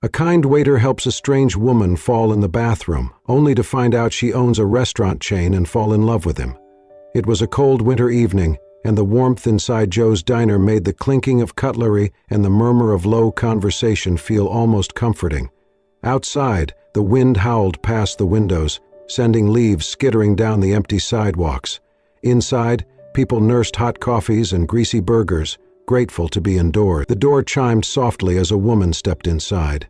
A kind waiter helps a strange woman fall in the bathroom, only to find out she owns a restaurant chain and fall in love with him. It was a cold winter evening, and the warmth inside Joe's diner made the clinking of cutlery and the murmur of low conversation feel almost comforting. Outside, the wind howled past the windows, sending leaves skittering down the empty sidewalks. Inside, people nursed hot coffees and greasy burgers, grateful to be indoors. The door chimed softly as a woman stepped inside.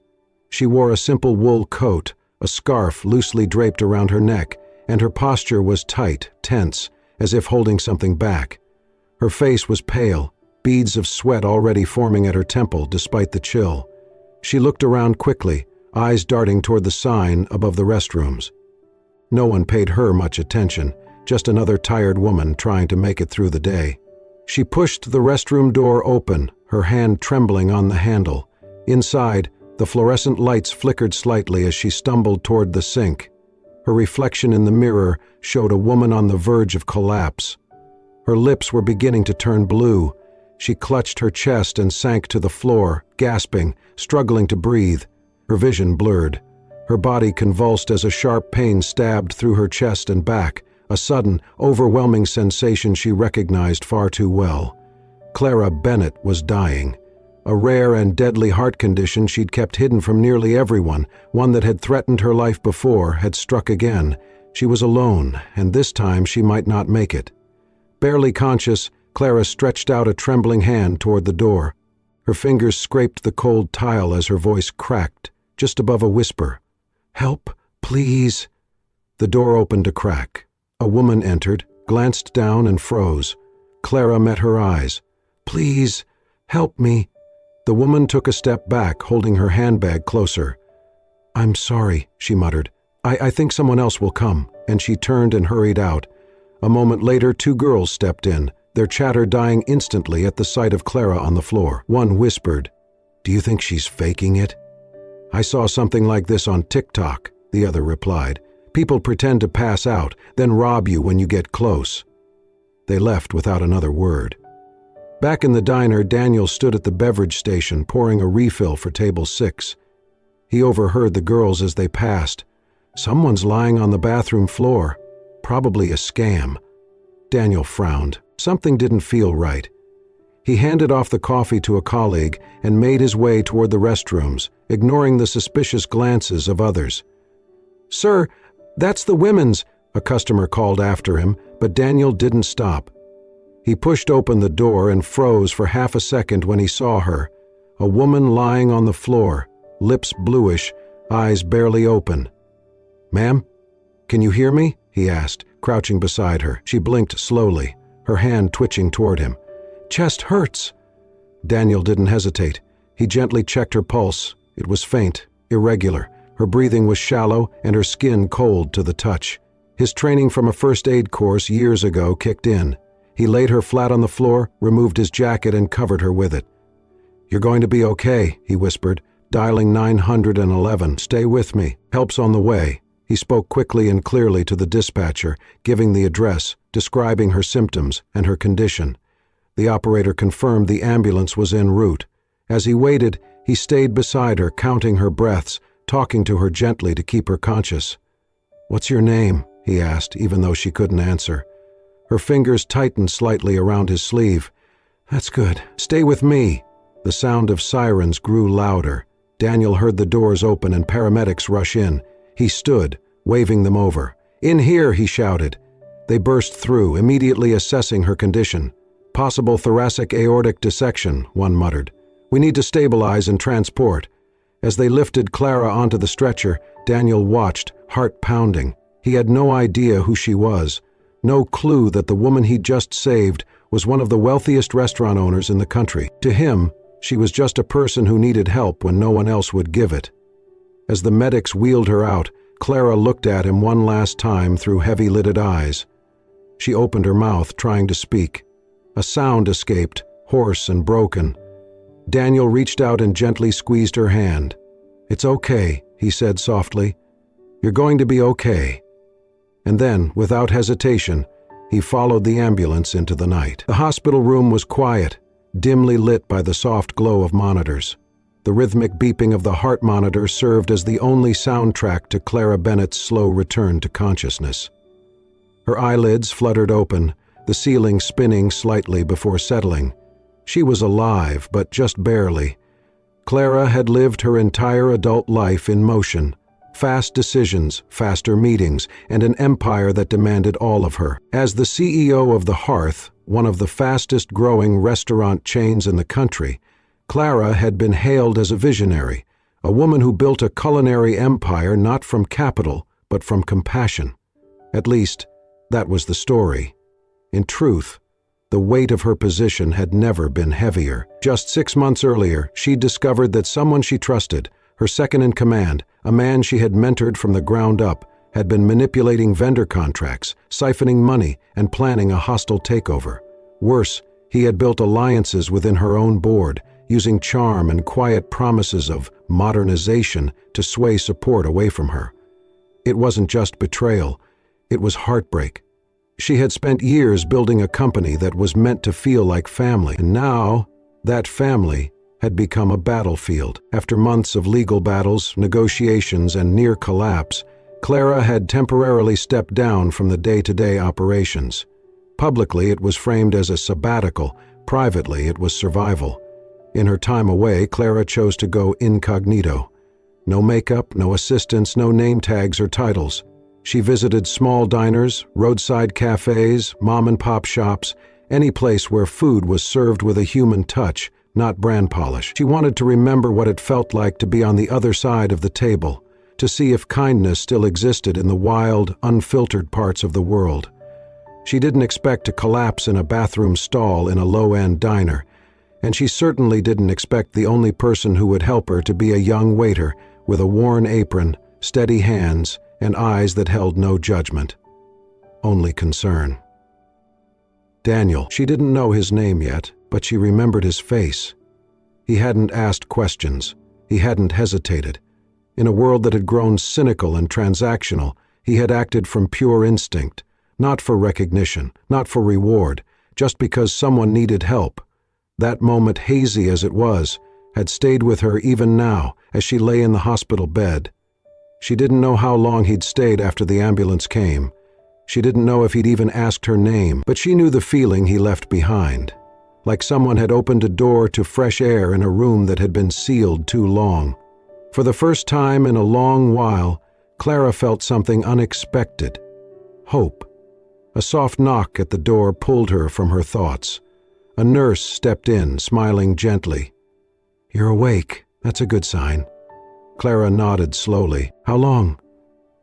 She wore a simple wool coat, a scarf loosely draped around her neck, and her posture was tight, tense, as if holding something back. Her face was pale, beads of sweat already forming at her temple despite the chill. She looked around quickly, eyes darting toward the sign above the restrooms. No one paid her much attention, just another tired woman trying to make it through the day. She pushed the restroom door open, her hand trembling on the handle. Inside, the fluorescent lights flickered slightly as she stumbled toward the sink. Her reflection in the mirror showed a woman on the verge of collapse. Her lips were beginning to turn blue. She clutched her chest and sank to the floor, gasping, struggling to breathe. Her vision blurred. Her body convulsed as a sharp pain stabbed through her chest and back, a sudden, overwhelming sensation she recognized far too well. Clara Bennett was dying. A rare and deadly heart condition she'd kept hidden from nearly everyone, one that had threatened her life before, had struck again. She was alone, and this time she might not make it. Barely conscious, Clara stretched out a trembling hand toward the door. Her fingers scraped the cold tile as her voice cracked, just above a whisper. "Help, please." The door opened a crack. A woman entered, glanced down and froze. Clara met her eyes. "Please, help me." The woman took a step back, holding her handbag closer. "I'm sorry," she muttered. I think someone else will come," and she turned and hurried out. A moment later, two girls stepped in, their chatter dying instantly at the sight of Clara on the floor. One whispered, "Do you think she's faking it?" "I saw something like this on TikTok," the other replied. "People pretend to pass out, then rob you when you get close." They left without another word. Back in the diner, Daniel stood at the beverage station pouring a refill for table 6. He overheard the girls as they passed. "Someone's lying on the bathroom floor. Probably a scam." Daniel frowned. Something didn't feel right. He handed off the coffee to a colleague and made his way toward the restrooms, ignoring the suspicious glances of others. "Sir, that's the women's," a customer called after him, but Daniel didn't stop. He pushed open the door and froze for half a second when he saw her, a woman lying on the floor, lips bluish, eyes barely open. "Ma'am, can you hear me?" he asked, crouching beside her. She blinked slowly, her hand twitching toward him. "Chest hurts." Daniel didn't hesitate. He gently checked her pulse. It was faint, irregular. Her breathing was shallow and her skin cold to the touch. His training from a first aid course years ago kicked in. He laid her flat on the floor, removed his jacket, and covered her with it. "You're going to be okay," he whispered, dialing 911. "Stay with me. Help's on the way." He spoke quickly and clearly to the dispatcher, giving the address, describing her symptoms and her condition. The operator confirmed the ambulance was en route. As he waited, he stayed beside her, counting her breaths, talking to her gently to keep her conscious. "What's your name?" he asked, even though she couldn't answer. Her fingers tightened slightly around his sleeve. "That's good. Stay with me." The sound of sirens grew louder. Daniel heard the doors open and paramedics rush in. He stood, waving them over. "In here," he shouted. They burst through, immediately assessing her condition. "Possible thoracic aortic dissection," one muttered. "We need to stabilize and transport." As they lifted Clara onto the stretcher, Daniel watched, heart pounding. He had no idea who she was. No clue that the woman he'd just saved was one of the wealthiest restaurant owners in the country. To him, she was just a person who needed help when no one else would give it. As the medics wheeled her out, Clara looked at him one last time through heavy-lidded eyes. She opened her mouth, trying to speak. A sound escaped, hoarse and broken. Daniel reached out and gently squeezed her hand. "It's okay," he said softly. "You're going to be okay." And then, without hesitation, he followed the ambulance into the night. The hospital room was quiet, dimly lit by the soft glow of monitors. The rhythmic beeping of the heart monitor served as the only soundtrack to Clara Bennett's slow return to consciousness. Her eyelids fluttered open, the ceiling spinning slightly before settling. She was alive, but just barely. Clara had lived her entire adult life in motion. Fast decisions, faster meetings, and an empire that demanded all of her. As the CEO of The Hearth, one of the fastest-growing restaurant chains in the country, Clara had been hailed as a visionary, a woman who built a culinary empire not from capital, but from compassion. At least, that was the story. In truth, the weight of her position had never been heavier. Just 6 months earlier, she'd discovered that someone she trusted, her second-in-command, a man she had mentored from the ground up, had been manipulating vendor contracts, siphoning money, and planning a hostile takeover. Worse, he had built alliances within her own board, using charm and quiet promises of modernization to sway support away from her. It wasn't just betrayal, it was heartbreak. She had spent years building a company that was meant to feel like family, and now that family had become a battlefield. After months of legal battles, negotiations, and near collapse, Clara had temporarily stepped down from the day-to-day operations. Publicly, it was framed as a sabbatical. Privately, it was survival. In her time away, Clara chose to go incognito. No makeup, no assistants, no name tags or titles. She visited small diners, roadside cafes, mom-and-pop shops, any place where food was served with a human touch, not brand polish. She wanted to remember what it felt like to be on the other side of the table, to see if kindness still existed in the wild, unfiltered parts of the world. She didn't expect to collapse in a bathroom stall in a low-end diner, and she certainly didn't expect the only person who would help her to be a young waiter with a worn apron, steady hands, and eyes that held no judgment, only concern. Daniel. She didn't know his name yet, but she remembered his face. He hadn't asked questions. He hadn't hesitated. In a world that had grown cynical and transactional, he had acted from pure instinct, not for recognition, not for reward, just because someone needed help. That moment, hazy as it was, had stayed with her even now as she lay in the hospital bed. She didn't know how long he'd stayed after the ambulance came. She didn't know if he'd even asked her name, but she knew the feeling he left behind, like someone had opened a door to fresh air in a room that had been sealed too long. For the first time in a long while, Clara felt something unexpected. Hope. A soft knock at the door pulled her from her thoughts. A nurse stepped in, smiling gently. "You're awake. That's a good sign." Clara nodded slowly. "How long?"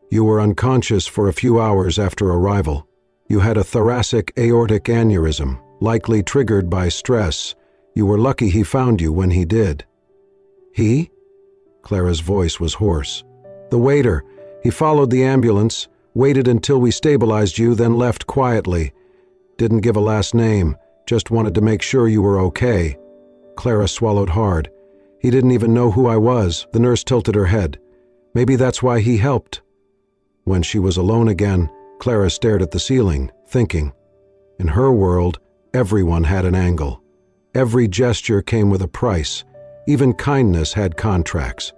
"You were unconscious for a few hours after arrival. You had a thoracic aortic aneurysm, likely triggered by stress. You were lucky he found you when he did." "He?" Clara's voice was hoarse. "The waiter. He followed the ambulance, waited until we stabilized you, then left quietly. Didn't give a last name, just wanted to make sure you were okay." Clara swallowed hard. "He didn't even know who I was." The nurse tilted her head. "Maybe that's why he helped." When she was alone again, Clara stared at the ceiling, thinking. In her world, everyone had an angle. Every gesture came with a price. Even kindness had contracts.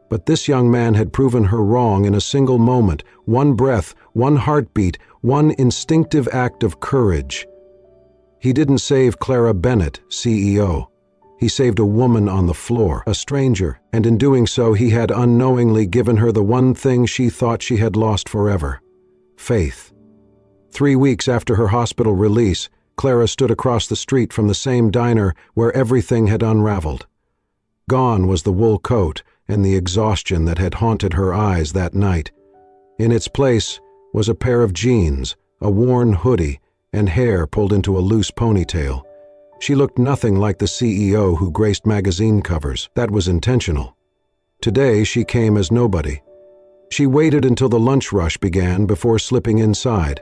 But this young man had proven her wrong in a single moment, one breath, one heartbeat, one instinctive act of courage. He didn't save Clara Bennett, CEO. He saved a woman on the floor, a stranger, and in doing so he had unknowingly given her the one thing she thought she had lost forever: faith. 3 weeks after her hospital release, Clara stood across the street from the same diner where everything had unraveled. Gone was the wool coat and the exhaustion that had haunted her eyes that night. In its place was a pair of jeans, a worn hoodie, and hair pulled into a loose ponytail. She looked nothing like the CEO who graced magazine covers. That was intentional. Today she came as nobody. She waited until the lunch rush began before slipping inside.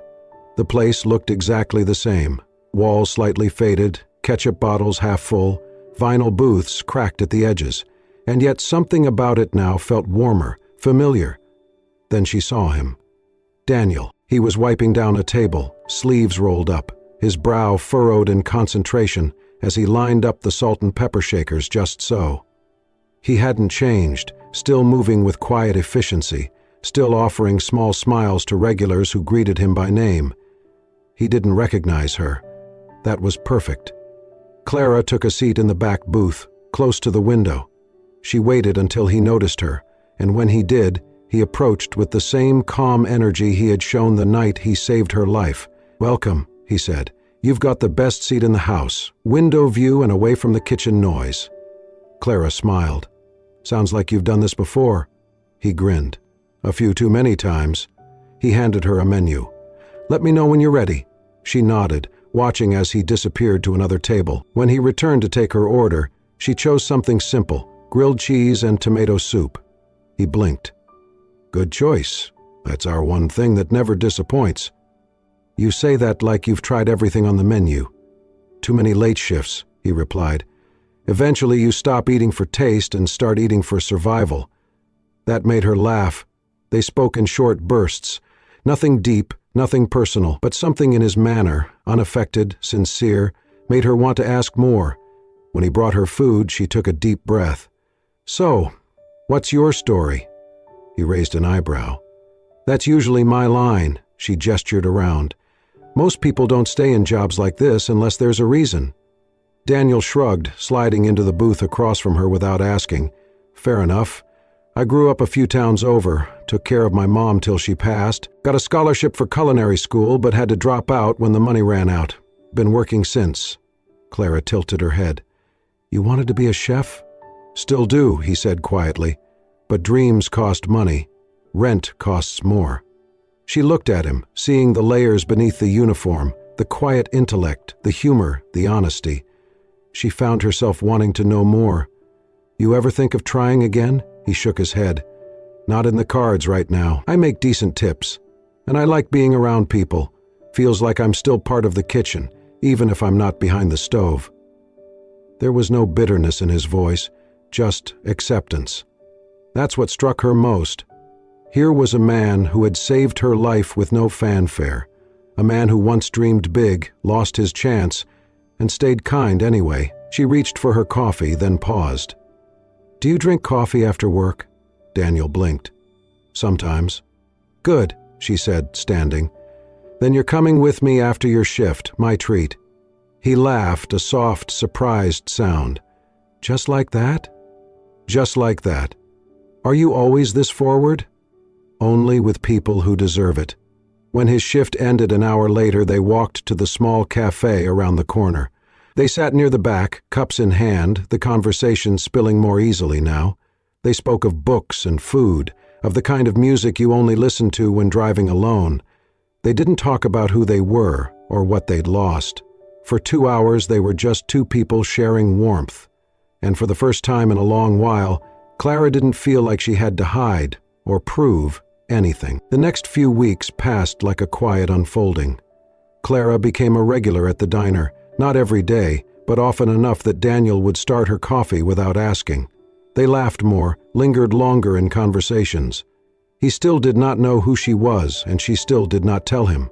The place looked exactly the same. Walls slightly faded, ketchup bottles half full, vinyl booths cracked at the edges, and yet something about it now felt warmer, familiar. Then she saw him. Daniel. He was wiping down a table, sleeves rolled up, his brow furrowed in concentration as he lined up the salt and pepper shakers just so. He hadn't changed, still moving with quiet efficiency, still offering small smiles to regulars who greeted him by name. He didn't recognize her. That was perfect. Clara took a seat in the back booth, close to the window. She waited until he noticed her, and when he did, he approached with the same calm energy he had shown the night he saved her life. "Welcome," he said. "You've got the best seat in the house, window view and away from the kitchen noise." Clara smiled. "Sounds like you've done this before." He grinned. "A few too many times." He handed her a menu. "Let me know when you're ready." She nodded, watching as he disappeared to another table. When he returned to take her order, she chose something simple, grilled cheese and tomato soup. He blinked. "Good choice. That's our one thing that never disappoints." "You say that like you've tried everything on the menu." "Too many late shifts," he replied. "Eventually you stop eating for taste and start eating for survival." That made her laugh. They spoke in short bursts. Nothing deep, nothing personal, but something in his manner, unaffected, sincere, made her want to ask more. When he brought her food, she took a deep breath. "So, what's your story?" He raised an eyebrow. "That's usually my line," she gestured around. "Most people don't stay in jobs like this unless there's a reason." Daniel shrugged, sliding into the booth across from her without asking. "Fair enough. I grew up a few towns over, took care of my mom till she passed, got a scholarship for culinary school but had to drop out when the money ran out. Been working since." Clara tilted her head. "You wanted to be a chef?" "Still do," he said quietly. "But dreams cost money. Rent costs more." She looked at him, seeing the layers beneath the uniform, the quiet intellect, the humor, the honesty. She found herself wanting to know more. "You ever think of trying again?" He shook his head. "Not in the cards right now. I make decent tips. And I like being around people. Feels like I'm still part of the kitchen, even if I'm not behind the stove." There was no bitterness in his voice, just acceptance. That's what struck her most. Here was a man who had saved her life with no fanfare, a man who once dreamed big, lost his chance, and stayed kind anyway. She reached for her coffee, then paused. "Do you drink coffee after work?" Daniel blinked. "Sometimes." "Good," she said, standing. "Then you're coming with me after your shift, my treat." He laughed, a soft, surprised sound. "Just like that?" "Just like that. Are you always this forward?" "Only with people who deserve it." When his shift ended an hour later, they walked to the small cafe around the corner. They sat near the back, cups in hand, the conversation spilling more easily now. They spoke of books and food, of the kind of music you only listen to when driving alone. They didn't talk about who they were or what they'd lost. For 2 hours they were just two people sharing warmth. And for the first time in a long while, Clara didn't feel like she had to hide or prove anything. The next few weeks passed like a quiet unfolding. Clara became a regular at the diner, not every day, but often enough that Daniel would start her coffee without asking. They laughed more, lingered longer in conversations. He still did not know who she was, and she still did not tell him.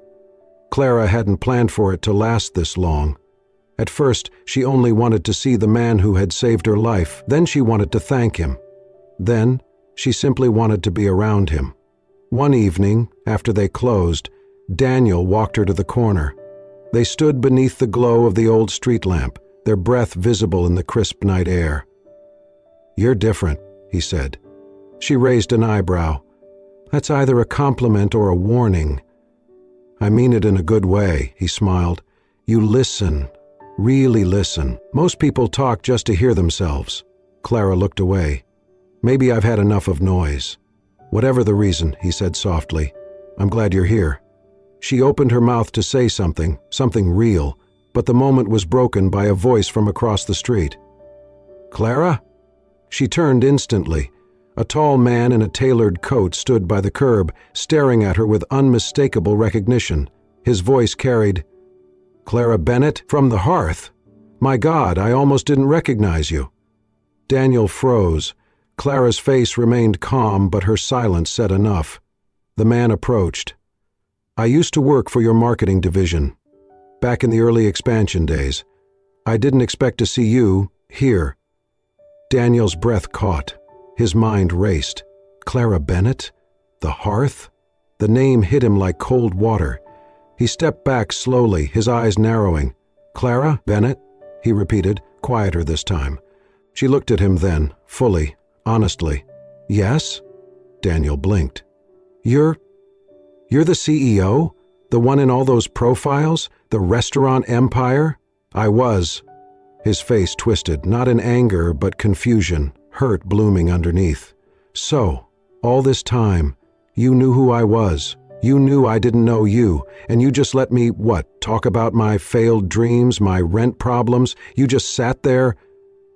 Clara hadn't planned for it to last this long. At first, she only wanted to see the man who had saved her life. Then she wanted to thank him. Then, she simply wanted to be around him. One evening, after they closed, Daniel walked her to the corner. They stood beneath the glow of the old street lamp, their breath visible in the crisp night air. "You're different," he said. She raised an eyebrow. "That's either a compliment or a warning." "I mean it in a good way," he smiled. "You listen, really listen. Most people talk just to hear themselves." Clara looked away. "Maybe I've had enough of noise." "Whatever the reason," he said softly, "I'm glad you're here." She opened her mouth to say something real, but the moment was broken by a voice from across the street. "Clara?" She turned instantly. A tall man in a tailored coat stood by the curb, staring at her with unmistakable recognition. His voice carried, "Clara Bennett? From the hearth? My God, I almost didn't recognize you." Daniel froze. Clara's face remained calm, but her silence said enough. The man approached. "I used to work for your marketing division, back in the early expansion days. I didn't expect to see you here." Daniel's breath caught. His mind raced. Clara Bennett? The hearth? The name hit him like cold water. He stepped back slowly, his eyes narrowing. Clara Bennett? He repeated, quieter this time. She looked at him then, fully, honestly. Yes? Daniel blinked. You're the CEO? The one in all those profiles? The restaurant empire? I was. His face twisted, not in anger, but confusion, hurt blooming underneath. So, all this time, you knew who I was. You knew I didn't know you, and you just let me, talk about my failed dreams, my rent problems? You just sat there?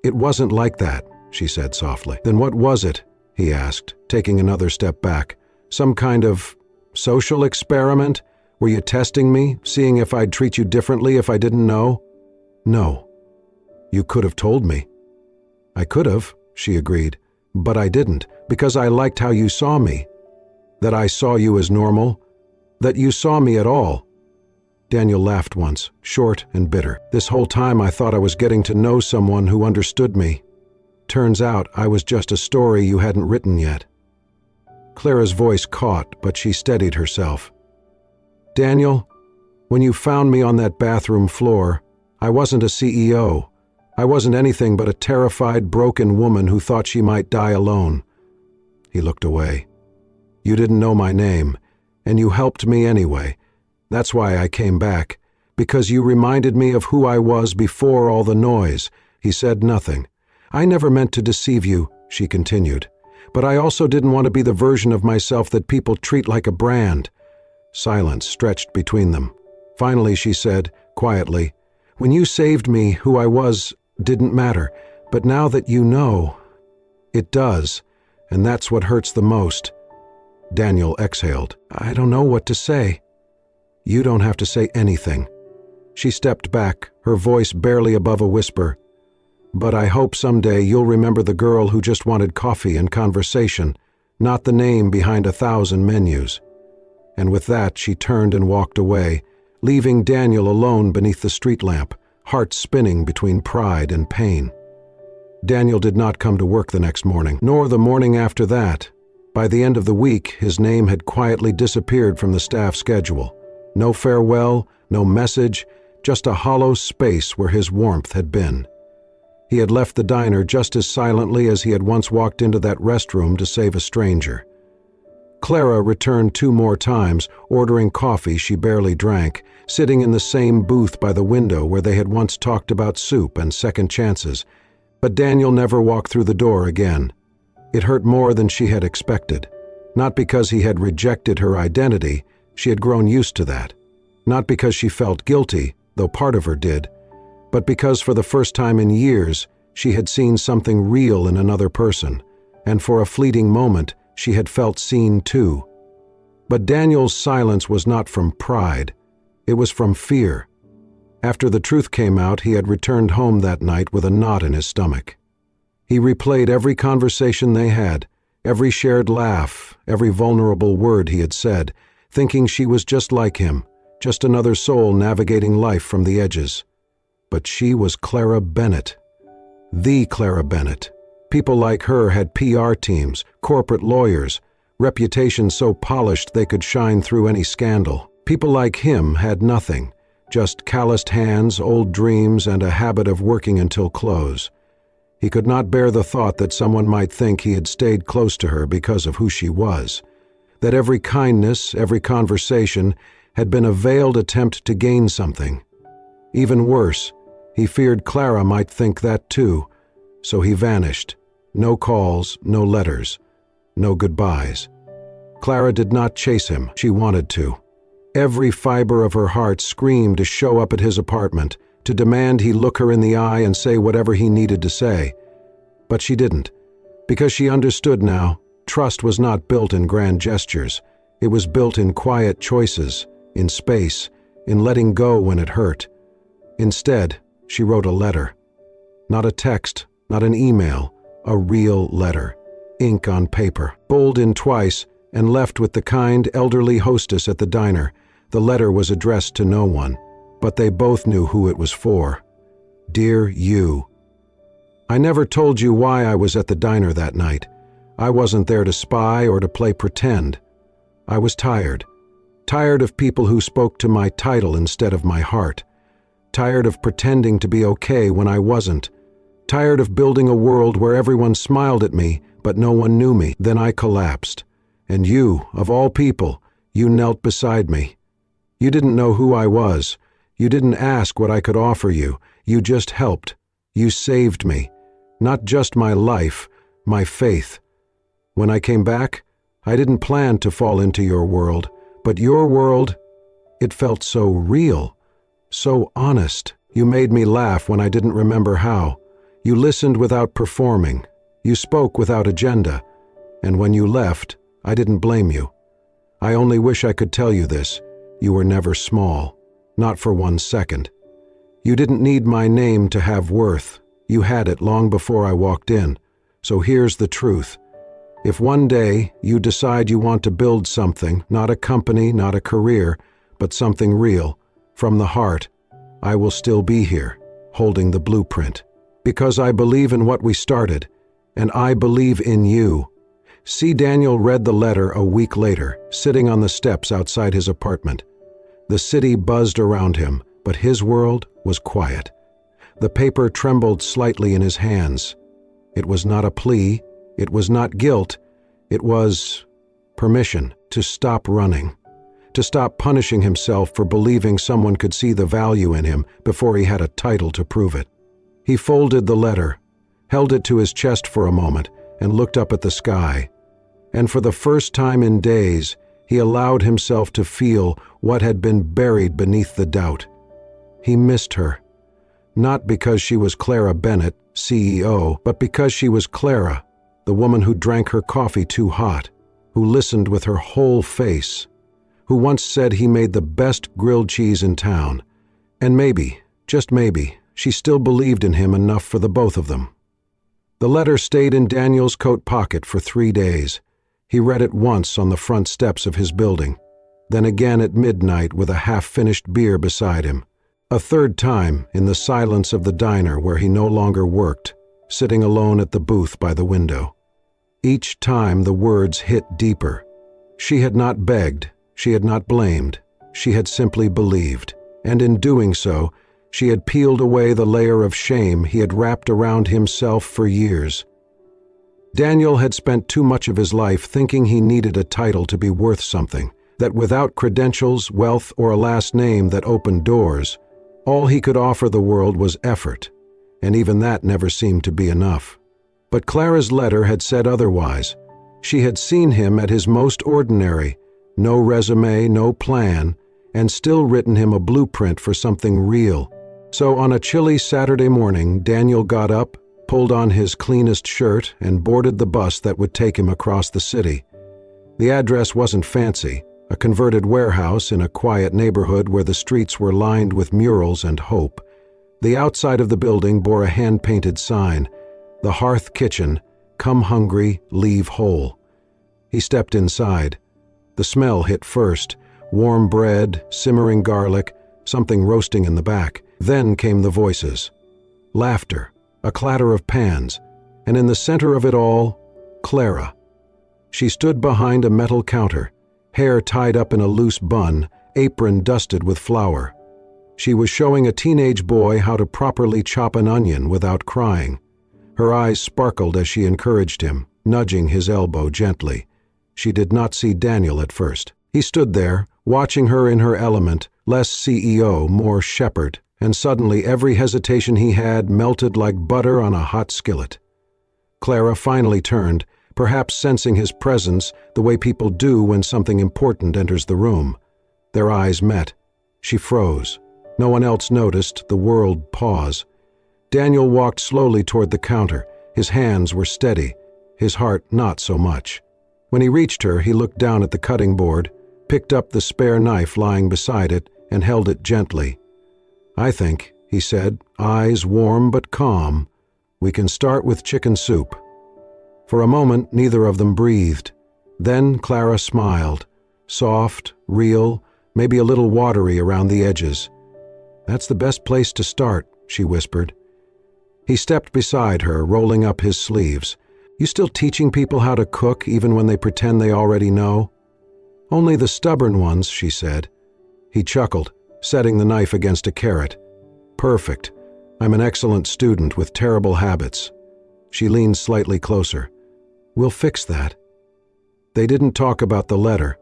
It wasn't like that, she said softly. Then what was it? He asked, taking another step back. Some kind of social experiment? Were you testing me, seeing if I'd treat you differently if I didn't know? No. You could have told me. I could have, she agreed, but I didn't, because I liked how you saw me. That I saw you as normal? That you saw me at all? Daniel laughed once, short and bitter. This whole time I thought I was getting to know someone who understood me. Turns out I was just a story you hadn't written yet. Clara's voice caught, but she steadied herself. Daniel, when you found me on that bathroom floor, I wasn't a CEO. I wasn't anything but a terrified, broken woman who thought she might die alone. He looked away. You didn't know my name, and you helped me anyway. That's why I came back, because you reminded me of who I was before all the noise. He said nothing. I never meant to deceive you, she continued, but I also didn't want to be the version of myself that people treat like a brand. Silence stretched between them. Finally, she said, quietly, when you saved me, who I was didn't matter, but now that you know, it does, and that's what hurts the most. Daniel exhaled. I don't know what to say. You don't have to say anything. She stepped back, her voice barely above a whisper. But I hope someday you'll remember the girl who just wanted coffee and conversation, not the name behind 1,000 menus. And with that, she turned and walked away, leaving Daniel alone beneath the street lamp, heart spinning between pride and pain. Daniel did not come to work the next morning, nor the morning after that. By the end of the week, his name had quietly disappeared from the staff schedule. No farewell, no message, just a hollow space where his warmth had been. He had left the diner just as silently as he had once walked into that restroom to save a stranger. Clara returned 2 more times, ordering coffee she barely drank, sitting in the same booth by the window where they had once talked about soup and second chances. But Daniel never walked through the door again. It hurt more than she had expected. Not because he had rejected her identity, she had grown used to that. Not because she felt guilty, though part of her did, but because for the first time in years, she had seen something real in another person, and for a fleeting moment, she had felt seen too. But Daniel's silence was not from pride. It was from fear. After the truth came out, he had returned home that night with a knot in his stomach. He replayed every conversation they had, every shared laugh, every vulnerable word he had said, thinking she was just like him, just another soul navigating life from the edges. But she was Clara Bennett. The Clara Bennett. People like her had PR teams, corporate lawyers, reputations so polished they could shine through any scandal. People like him had nothing, just calloused hands, old dreams, and a habit of working until close. He could not bear the thought that someone might think he had stayed close to her because of who she was, that every kindness, every conversation had been a veiled attempt to gain something. Even worse, he feared Clara might think that too, so he vanished. No calls, no letters, no goodbyes. Clara did not chase him. She wanted to. Every fiber of her heart screamed to show up at his apartment, to demand he look her in the eye and say whatever he needed to say. But she didn't, because she understood now, trust was not built in grand gestures. It was built in quiet choices, in space, in letting go when it hurt. Instead, she wrote a letter. Not a text, not an email, a real letter. Ink on paper, bold in twice, and left with the kind, elderly hostess at the diner. The letter was addressed to no one, but they both knew who it was for. Dear you. I never told you why I was at the diner that night. I wasn't there to spy or to play pretend. I was tired. Tired of people who spoke to my title instead of my heart. Tired of pretending to be okay when I wasn't. Tired of building a world where everyone smiled at me, but no one knew me. Then I collapsed. And you, of all people, you knelt beside me. You didn't know who I was. You didn't ask what I could offer you. You just helped. You saved me. Not just my life, my faith. When I came back, I didn't plan to fall into your world, but your world, it felt so real, so honest. You made me laugh when I didn't remember how. You listened without performing. You spoke without agenda. And when you left, I didn't blame you. I only wish I could tell you this. You were never small. Not for 1 second. You didn't need my name to have worth. You had it long before I walked in. So here's the truth. If one day you decide you want to build something, not a company, not a career, but something real, from the heart, I will still be here, holding the blueprint. Because I believe in what we started, and I believe in you. C. Daniel read the letter a week later, sitting on the steps outside his apartment. The city buzzed around him, but his world was quiet. The paper trembled slightly in his hands. It was not a plea. It was not guilt. It was permission to stop running, to stop punishing himself for believing someone could see the value in him before he had a title to prove it. He folded the letter, held it to his chest for a moment, and looked up at the sky. And for the first time in days, he allowed himself to feel what had been buried beneath the doubt. He missed her. Not because she was Clara Bennett, CEO, but because she was Clara, the woman who drank her coffee too hot, who listened with her whole face, who once said he made the best grilled cheese in town. And maybe, just maybe, she still believed in him enough for the both of them. The letter stayed in Daniel's coat pocket for 3 days. He read it once on the front steps of his building, then again at midnight with a half-finished beer beside him. A third time in the silence of the diner where he no longer worked, sitting alone at the booth by the window. Each time the words hit deeper. She had not begged, she had not blamed, she had simply believed, and in doing so, she had peeled away the layer of shame he had wrapped around himself for years. Daniel had spent too much of his life thinking he needed a title to be worth something, that without credentials, wealth, or a last name that opened doors, all he could offer the world was effort, and even that never seemed to be enough. But Clara's letter had said otherwise. She had seen him at his most ordinary, no resume, no plan, and still written him a blueprint for something real. So on a chilly Saturday morning, Daniel got up, pulled on his cleanest shirt, and boarded the bus that would take him across the city. The address wasn't fancy, a converted warehouse in a quiet neighborhood where the streets were lined with murals and hope. The outside of the building bore a hand-painted sign, "The Hearth Kitchen, come hungry, leave whole." He stepped inside. The smell hit first, warm bread, simmering garlic, something roasting in the back. Then came the voices. Laughter, a clatter of pans, and in the center of it all, Clara. She stood behind a metal counter, hair tied up in a loose bun, apron dusted with flour. She was showing a teenage boy how to properly chop an onion without crying. Her eyes sparkled as she encouraged him, nudging his elbow gently. She did not see Daniel at first. He stood there, watching her in her element, less CEO, more shepherd, and suddenly every hesitation he had melted like butter on a hot skillet. Clara finally turned, perhaps sensing his presence the way people do when something important enters the room. Their eyes met. She froze. No one else noticed, the world pause. Daniel walked slowly toward the counter. His hands were steady, his heart not so much. When he reached her, he looked down at the cutting board, picked up the spare knife lying beside it, and held it gently. "I think," he said, eyes warm but calm, "we can start with chicken soup." For a moment, neither of them breathed. Then Clara smiled, soft, real, maybe a little watery around the edges. "That's the best place to start," she whispered. He stepped beside her, rolling up his sleeves. "You still teaching people how to cook even when they pretend they already know?" "Only the stubborn ones," she said. He chuckled, setting the knife against a carrot. "Perfect. I'm an excellent student with terrible habits." She leaned slightly closer. "We'll fix that." They didn't talk about the letter.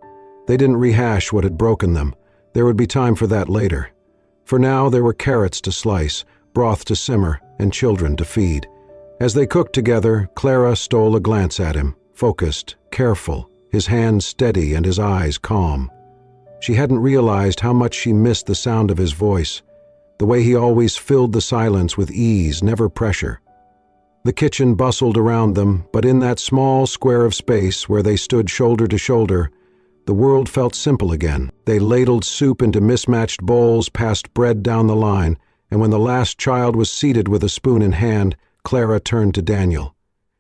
They didn't rehash what had broken them. There would be time for that later. For now, there were carrots to slice, broth to simmer, and children to feed. As they cooked together, Clara stole a glance at him, focused, careful, his hands steady and his eyes calm. She hadn't realized how much she missed the sound of his voice, the way he always filled the silence with ease, never pressure. The kitchen bustled around them, but in that small square of space where they stood shoulder to shoulder, the world felt simple again. They ladled soup into mismatched bowls, passed bread down the line, and when the last child was seated with a spoon in hand, Clara turned to Daniel.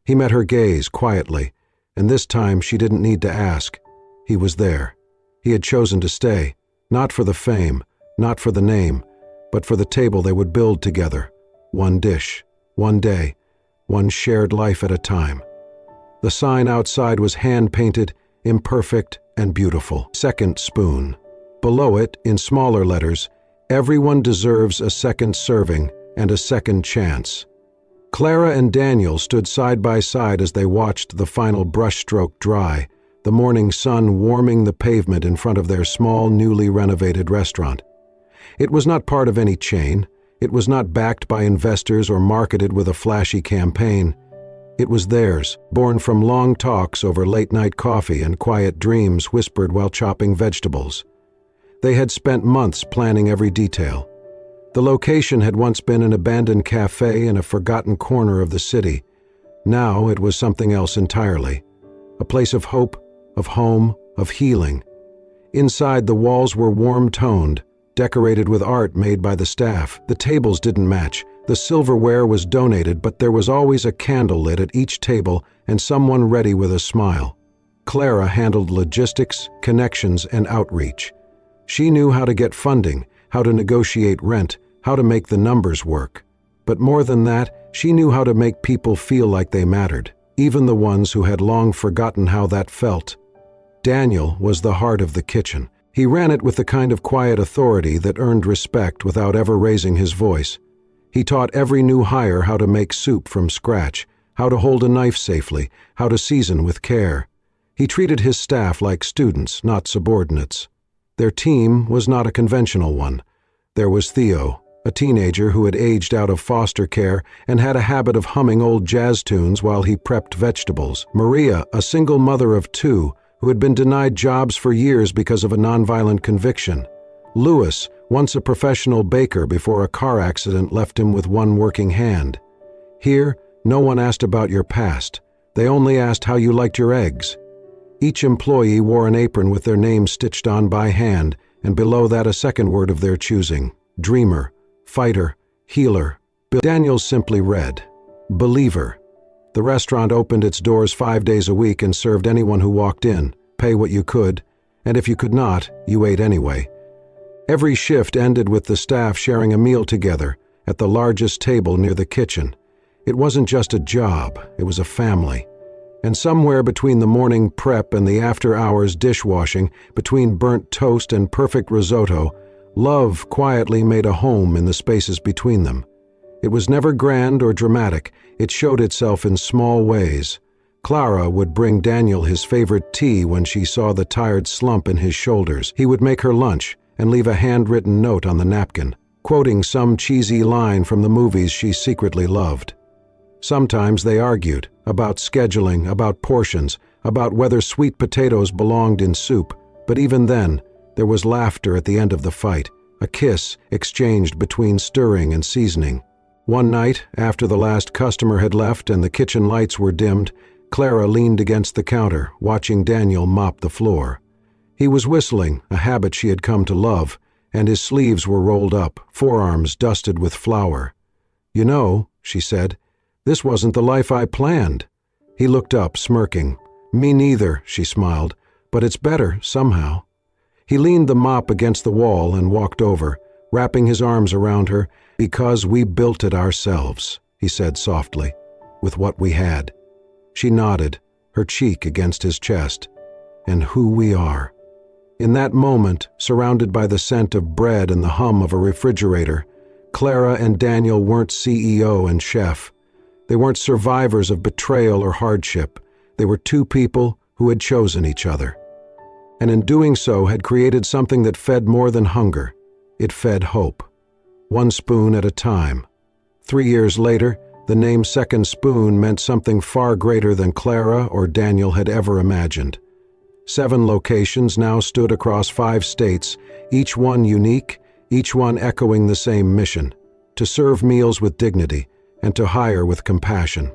He met her gaze quietly, and this time she didn't need to ask. He was there. He had chosen to stay, not for the fame, not for the name, but for the table they would build together. One dish, one day, one shared life at a time. The sign outside was hand-painted, imperfect, and beautiful. Second spoon. Below it, in smaller letters, "Everyone deserves a second serving and a second chance." Clara and Daniel stood side by side as they watched the final brushstroke dry, the morning sun warming the pavement in front of their small, newly renovated restaurant. It was not part of any chain. It was not backed by investors or marketed with a flashy campaign. It was theirs, born from long talks over late-night coffee and quiet dreams whispered while chopping vegetables. They had spent months planning every detail. The location had once been an abandoned cafe in a forgotten corner of the city. Now it was something else entirely. A place of hope, of home, of healing. Inside, the walls were warm-toned, decorated with art made by the staff. The tables didn't match. The silverware was donated, but there was always a candle lit at each table and someone ready with a smile. Clara handled logistics, connections, and outreach. She knew how to get funding, how to negotiate rent, how to make the numbers work. But more than that, she knew how to make people feel like they mattered, even the ones who had long forgotten how that felt. Daniel was the heart of the kitchen. He ran it with the kind of quiet authority that earned respect without ever raising his voice. He taught every new hire how to make soup from scratch, how to hold a knife safely, how to season with care. He treated his staff like students, not subordinates. Their team was not a conventional one. There was Theo, a teenager who had aged out of foster care and had a habit of humming old jazz tunes while he prepped vegetables. Maria, a single mother of two, who had been denied jobs for years because of a nonviolent conviction. Louis, once a professional baker before a car accident left him with one working hand. Here, no one asked about your past. They only asked how you liked your eggs. Each employee wore an apron with their name stitched on by hand, and below that a second word of their choosing: dreamer, fighter, healer. Daniel simply read, believer. The restaurant opened its doors 5 days a week and served anyone who walked in, pay what you could, and if you could not, you ate anyway. Every shift ended with the staff sharing a meal together at the largest table near the kitchen. It wasn't just a job, it was a family. And somewhere between the morning prep and the after-hours dishwashing, between burnt toast and perfect risotto, love quietly made a home in the spaces between them. It was never grand or dramatic. It showed itself in small ways. Clara would bring Daniel his favorite tea when she saw the tired slump in his shoulders. He would make her lunch and leave a handwritten note on the napkin, quoting some cheesy line from the movies she secretly loved. Sometimes they argued about scheduling, about portions, about whether sweet potatoes belonged in soup, but even then, there was laughter at the end of the fight, a kiss exchanged between stirring and seasoning. One night, after the last customer had left and the kitchen lights were dimmed, Clara leaned against the counter, watching Daniel mop the floor. He was whistling, a habit she had come to love, and his sleeves were rolled up, forearms dusted with flour. "You know," she said, "this wasn't the life I planned." He looked up, smirking. "Me neither," she smiled, "but it's better, somehow." He leaned the mop against the wall and walked over, wrapping his arms around her, "Because we built it ourselves." he said softly. "With what we had." She nodded, her cheek against his chest. "And who we are." In that moment, surrounded by the scent of bread and the hum of a refrigerator, Clara and Daniel weren't CEO and chef. They weren't survivors of betrayal or hardship. They were two people who had chosen each other. And in doing so had created something that fed more than hunger. It fed hope. One spoon at a time. 3 years later, the name Second Spoon meant something far greater than Clara or Daniel had ever imagined. 7 locations now stood across 5 states, each one unique, each one echoing the same mission: to serve meals with dignity and to hire with compassion.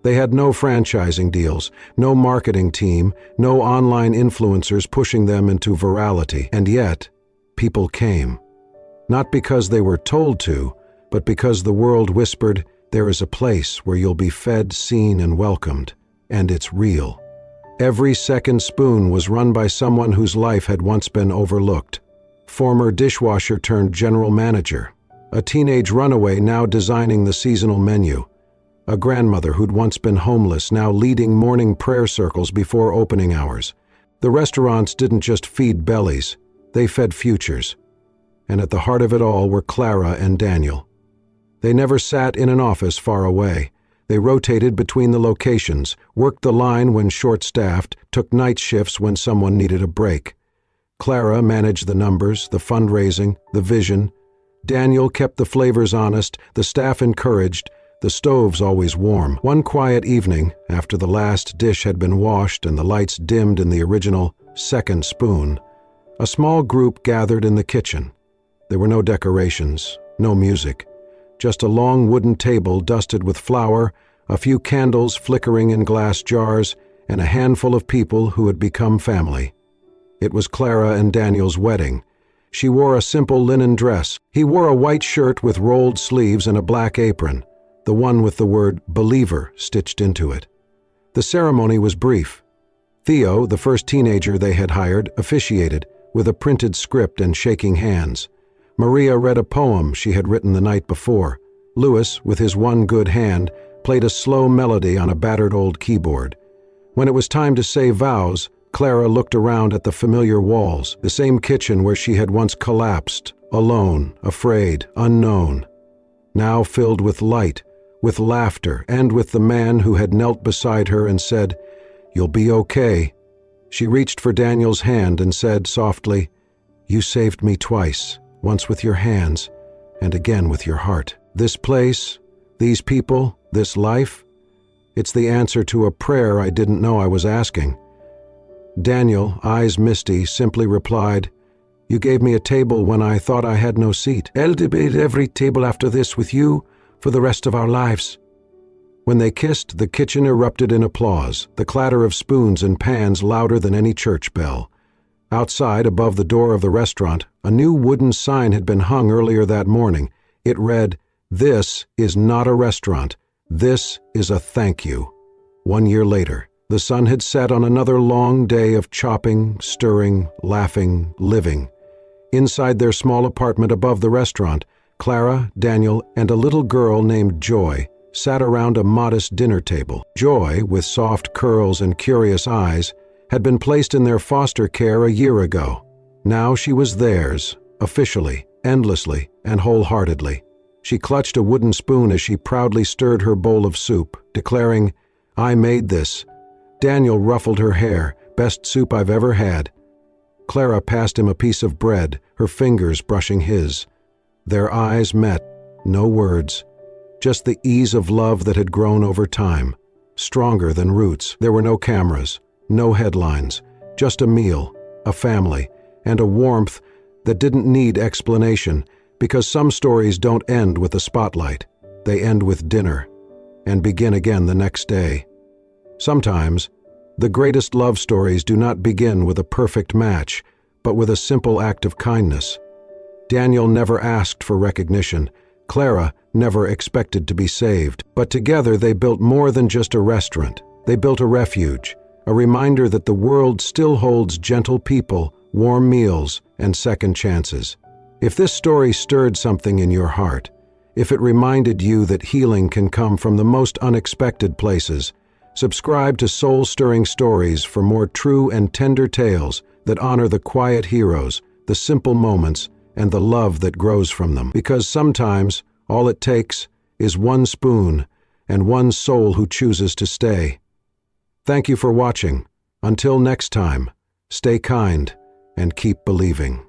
They had no franchising deals, no marketing team, no online influencers pushing them into virality, and yet, people came. Not because they were told to, but because the world whispered, "There is a place where you'll be fed, seen, and welcomed, and it's real." Every Second Spoon was run by someone whose life had once been overlooked. Former dishwasher turned general manager, a teenage runaway now designing the seasonal menu, a grandmother who'd once been homeless now leading morning prayer circles before opening hours. The restaurants didn't just feed bellies, they fed futures. And at the heart of it all were Clara and Daniel. They never sat in an office far away. They rotated between the locations, worked the line when short-staffed, took night shifts when someone needed a break. Clara managed the numbers, the fundraising, the vision. Daniel kept the flavors honest, the staff encouraged, the stoves always warm. One quiet evening, after the last dish had been washed and the lights dimmed in the original Second Spoon, a small group gathered in the kitchen. There were no decorations, no music, just a long wooden table dusted with flour, a few candles flickering in glass jars, and a handful of people who had become family. It was Clara and Daniel's wedding. She wore a simple linen dress. He wore a white shirt with rolled sleeves and a black apron, the one with the word "Believer" stitched into it. The ceremony was brief. Theo, the first teenager they had hired, officiated, with a printed script and shaking hands. Maria read a poem she had written the night before. Louis, with his one good hand, played a slow melody on a battered old keyboard. When it was time to say vows, Clara looked around at the familiar walls, the same kitchen where she had once collapsed, alone, afraid, unknown. Now filled with light, with laughter, and with the man who had knelt beside her and said, "You'll be okay." She reached for Daniel's hand and said softly, "You saved me twice. Once with your hands, and again with your heart. This place, these people, this life, it's the answer to a prayer I didn't know I was asking." Daniel, eyes misty, simply replied, "You gave me a table when I thought I had no seat. I'll debate every table after this with you for the rest of our lives." When they kissed, the kitchen erupted in applause, the clatter of spoons and pans louder than any church bell. Outside, above the door of the restaurant, a new wooden sign had been hung earlier that morning. It read, "This is not a restaurant. This is a thank you." 1 year later, the sun had set on another long day of chopping, stirring, laughing, living. Inside their small apartment above the restaurant, Clara, Daniel, and a little girl named Joy sat around a modest dinner table. Joy, with soft curls and curious eyes, had been placed in their foster care a year ago. Now she was theirs, officially, endlessly, and wholeheartedly. She clutched a wooden spoon as she proudly stirred her bowl of soup, declaring, "I made this." Daniel ruffled her hair, "Best soup I've ever had." Clara passed him a piece of bread, her fingers brushing his. Their eyes met, no words, just the ease of love that had grown over time, stronger than roots. There were no cameras, no headlines, just a meal, a family, and a warmth that didn't need explanation, because some stories don't end with a spotlight. They end with dinner, and begin again the next day. Sometimes, the greatest love stories do not begin with a perfect match, but with a simple act of kindness. Daniel never asked for recognition. Clara never expected to be saved. But together they built more than just a restaurant. They built a refuge, a reminder that the world still holds gentle people, warm meals, and second chances. If this story stirred something in your heart, if it reminded you that healing can come from the most unexpected places, subscribe to Soul Stirring Stories for more true and tender tales that honor the quiet heroes, the simple moments, and the love that grows from them. Because sometimes all it takes is one spoon and one soul who chooses to stay. Thank you for watching. Until next time, stay kind and keep believing.